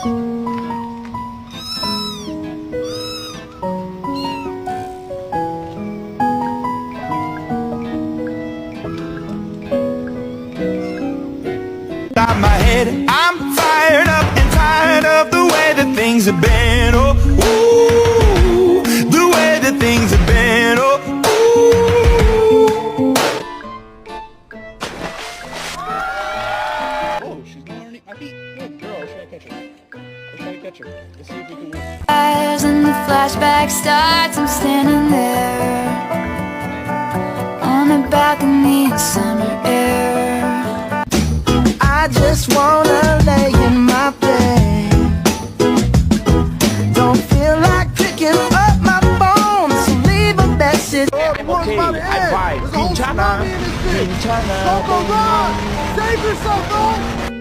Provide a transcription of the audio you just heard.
My head, I'm fired up and tired of the way that things have been. Oh, ooh, the way that things have been. Oh, ooh. Oh, she's not learning. I beat. Good girl. Let's try to catch her. Let's try to catch her. Let's see if we can win. As and the flashback starts, I'm standing there on the balcony in summer air. I just wanna lay in my bed. Don't feel like picking up my phone, so leave a message. Okay, I buy. There's a whole tsunami in this bitch. Go, go, run! Save yourself, bro!